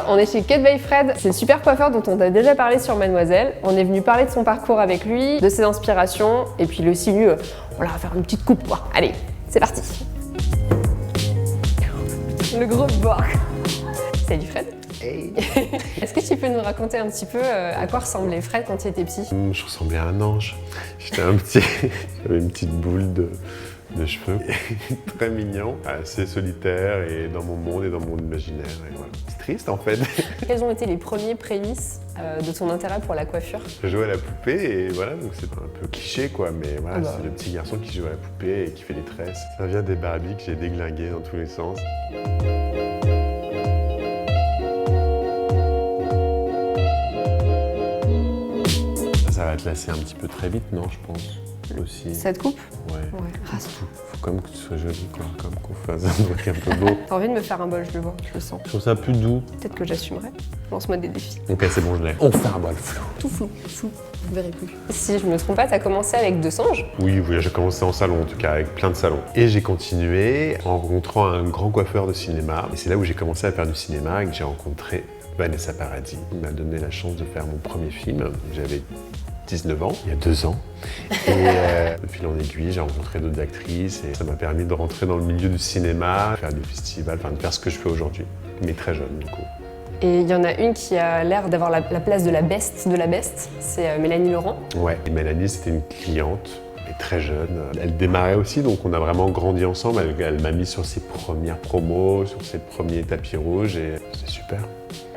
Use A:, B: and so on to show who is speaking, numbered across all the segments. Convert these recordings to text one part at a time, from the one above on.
A: on est chez Cut by Fred. C'est le super coiffeur dont on a déjà parlé sur Mademoiselle. On est venu parler de son parcours avec lui, de ses inspirations, et puis le aussi lui, voilà, on va faire une petite coupe quoi. Allez, c'est parti. Le gros bord. Salut Fred.
B: Hey.
A: Est-ce que tu peux nous raconter un petit peu à quoi ressemblait Fred quand tu étais petit?
B: Je ressemblais à un ange. J'étais un petit... J'avais une petite boule de cheveux. Très mignon, assez solitaire et dans mon monde et dans mon imaginaire. Et voilà. C'est triste en fait.
A: Quels ont été les premiers prémices de ton intérêt pour la coiffure?
B: Je jouais à la poupée et voilà, donc c'est un peu cliché quoi, mais voilà, c'est le petit garçon qui joue à la poupée et qui fait les tresses. Ça vient des Barbies que j'ai déglinguées dans tous les sens. Ça va te lasser un petit peu très vite, non, je pense. Aussi.
A: Cette coupe?
B: Ouais.
A: Rase.
B: Faut comme que tu sois joli, quoi. Comme qu'on fasse un truc un peu beau.
A: T'as envie de me faire un bol, je le vois, je le sens.
B: Je trouve ça plus doux.
A: Peut-être que j'assumerai. Lance-moi des défis.
B: Ok, c'est bon, je l'ai. On fait un bol flou.
A: Tout flou, vous ne verrez plus. Si je me trompe pas, t'as commencé avec 2 singes?
B: Oui, j'ai commencé en salon, en tout cas, avec plein de salons. Et j'ai continué en rencontrant un grand coiffeur de cinéma. Et c'est là où j'ai commencé à faire du cinéma et que j'ai rencontré Vanessa Paradis. Il m'a donné la chance de faire mon premier film. J'avais 19 ans, il y a 2 ans. Et de fil en aiguille, j'ai rencontré d'autres actrices et ça m'a permis de rentrer dans le milieu du cinéma, faire des festivals, enfin de faire ce que je fais aujourd'hui, mais très jeune du coup.
A: Et il y en a une qui a l'air d'avoir la place de la best, c'est Mélanie Laurent.
B: Ouais, et Mélanie c'était une cliente, elle est très jeune. Elle démarrait aussi, donc on a vraiment grandi ensemble. Elle m'a mis sur ses premières promos, sur ses premiers tapis rouges et c'est super.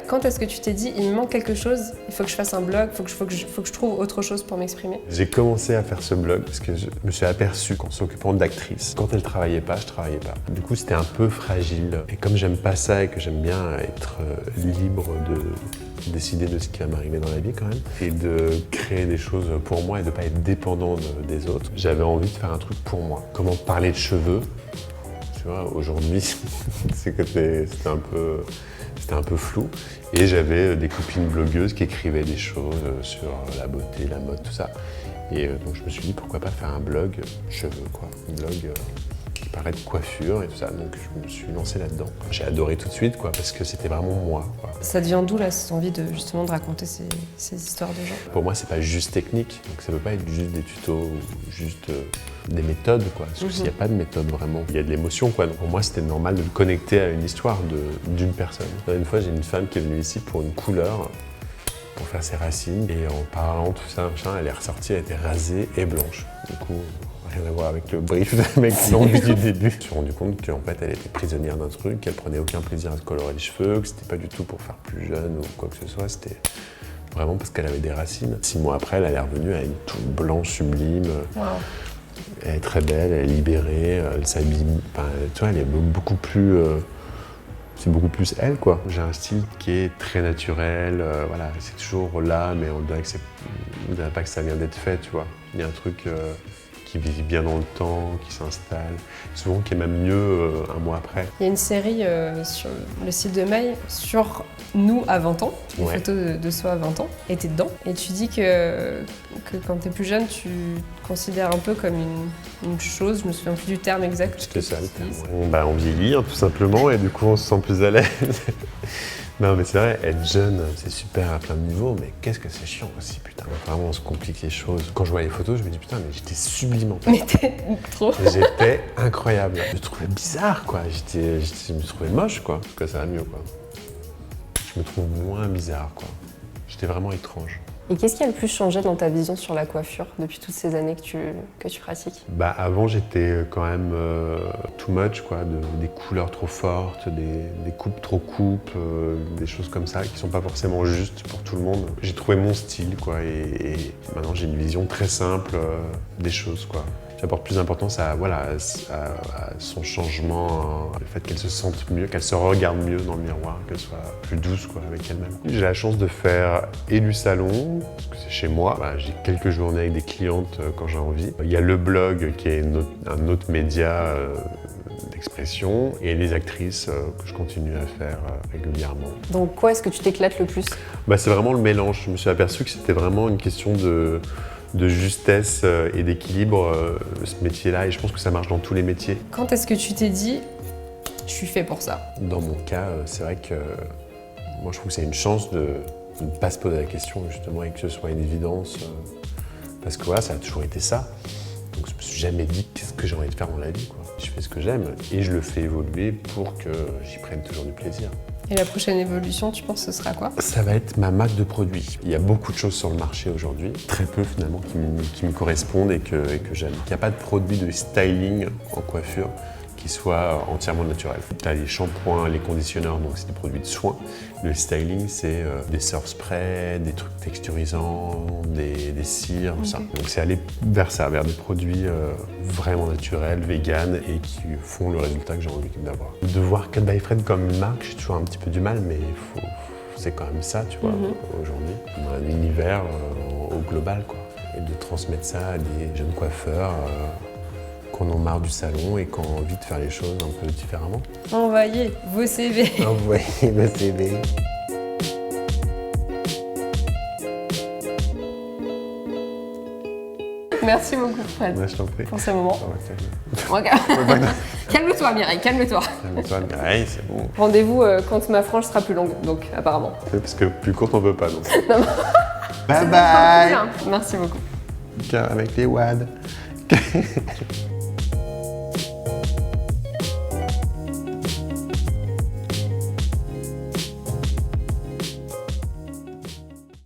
A: Quand est-ce que tu t'es dit, il me manque quelque chose, il faut que je fasse un blog, il faut que je trouve autre chose pour m'exprimer?
B: J'ai commencé à faire ce blog parce que je me suis aperçu qu'en s'occupant d'actrices, quand elles travaillaient pas, je travaillais pas. Du coup, c'était un peu fragile. Et comme j'aime pas ça et que j'aime bien être libre de décider de ce qui va m'arriver dans la vie quand même, et de créer des choses pour moi et de pas être dépendant des autres, j'avais envie de faire un truc pour moi. Comment parler de cheveux? Tu vois, aujourd'hui, c'était un peu flou. Et j'avais des copines blogueuses qui écrivaient des choses sur la beauté, la mode, tout ça. Et donc je me suis dit pourquoi pas faire un blog cheveux, quoi. Un blog qui parlait de coiffure et tout ça. Donc je me suis lancé là-dedans. J'ai adoré tout de suite, quoi, parce que c'était vraiment moi, quoi.
A: Ça devient d'où là, cette envie de justement de raconter ces histoires de gens?
B: Pour moi, c'est pas juste technique. Donc ça peut pas être juste des tutos ou juste des méthodes, quoi. Parce qu'il n'y a pas de méthode vraiment. Il y a de l'émotion, quoi. Donc pour moi, c'était normal de le connecter à une histoire d'une personne. Une fois, j'ai une femme qui est venue ici pour une couleur, pour faire ses racines. Et en parlant, tout ça, machin, elle est ressortie, elle était rasée et blanche. Du coup, rien à voir avec le brief de mec qui l'ont vu du début. Je me suis rendu compte qu'en fait, elle était prisonnière d'un truc, qu'elle prenait aucun plaisir à se colorer les cheveux, que c'était pas du tout pour faire plus jeune ou quoi que ce soit. C'était vraiment parce qu'elle avait des racines. 6 mois après, elle est revenue, elle est toute blanche, sublime.
A: Wow.
B: Elle est très belle, elle est libérée, elle s'habille. Enfin, tu vois, elle est beaucoup plus. C'est beaucoup plus elle, quoi. J'ai un style qui est très naturel, voilà, c'est toujours là, mais on dirait pas que ça vient d'être fait, tu vois. Il y a un truc qui vit bien dans le temps, qui s'installe, souvent qui est même mieux un mois après.
A: Il y a une série sur le site de Maï sur nous à 20 ans, une photo de soi à 20 ans, et t'es dedans. Et tu dis que quand t'es plus jeune, tu te considères un peu comme une chose, je me souviens plus du terme exact.
B: C'était ça le terme. On vieillit, hein, tout simplement, et du coup on se sent plus à l'aise. Non mais c'est vrai, être jeune, c'est super à plein de niveaux, mais qu'est-ce que c'est chiant aussi, putain. Vraiment, on se complique les choses. Quand je vois les photos, je me dis putain, mais j'étais sublime en fait.
A: Mais t'es trop.
B: J'étais incroyable. Je me trouvais bizarre, quoi. Je me trouvais moche, quoi. En tout cas, ça va mieux, quoi. Je me trouve moins bizarre, quoi. J'étais vraiment étrange.
A: Et qu'est-ce qui a le plus changé dans ta vision sur la coiffure depuis toutes ces années que tu pratiques?
B: Bah avant j'étais quand même too much, quoi, des couleurs trop fortes, des coupes trop coupes, des choses comme ça qui sont pas forcément justes pour tout le monde. J'ai trouvé mon style, quoi, et maintenant j'ai une vision très simple des choses, quoi. J'apporte plus d'importance à son changement, le fait qu'elle se sente mieux, qu'elle se regarde mieux dans le miroir, qu'elle soit plus douce, quoi, avec elle-même. J'ai la chance de faire et du salon, parce que c'est chez moi. Bah, j'ai quelques journées avec des clientes quand j'ai envie. Il y a le blog qui est un autre média d'expression et les actrices que je continue à faire régulièrement.
A: Donc quoi est-ce que tu t'éclates le plus?
B: Bah, c'est vraiment le mélange. Je me suis aperçu que c'était vraiment une question de justesse et d'équilibre, ce métier-là, et je pense que ça marche dans tous les métiers.
A: Quand est-ce que tu t'es dit, je suis fait pour ça?
B: Dans mon cas, c'est vrai que Moi, je trouve que c'est une chance de ne pas se poser la question, justement, et que ce soit une évidence. Parce que voilà, ça a toujours été ça. Donc, je me suis jamais dit qu'est-ce que j'ai envie de faire dans la vie, quoi. Je fais ce que j'aime et je le fais évoluer pour que j'y prenne toujours du plaisir.
A: Et la prochaine évolution, tu penses que ce sera quoi?
B: Ça va être ma marque de produits. Il y a beaucoup de choses sur le marché aujourd'hui, très peu finalement qui me correspondent et que j'aime. Il n'y a pas de produit de styling en coiffure qui soit entièrement naturel. Tu as les shampoings, les conditionneurs, donc c'est des produits de soins. Le styling, c'est des surf sprays, des trucs texturisants, des cires, ça. Donc c'est aller vers ça, vers des produits vraiment naturels, vegan et qui font le résultat que j'ai envie d'avoir. De voir Cut by Fred comme une marque, j'ai toujours un petit peu du mal, mais c'est quand même ça, tu vois, aujourd'hui. Un univers au global, quoi. Et de transmettre ça à des jeunes coiffeurs qu'on en marre du salon et qu'on a envie de faire les choses un peu différemment.
A: Envoyez vos CV.
B: Envoyez vos CV.
A: Merci beaucoup, Fred,
B: Ouais, je t'en prie.
A: pour ce moment.
B: Ouais,
A: Calme-toi, Mireille, calme-toi.
B: calme-toi, Mireille, c'est bon.
A: Rendez-vous quand ma frange sera plus longue, donc apparemment.
B: Parce que plus courte, on peut pas, donc.
A: Non,
B: Bye bye.
A: Merci beaucoup.
B: Avec les WAD.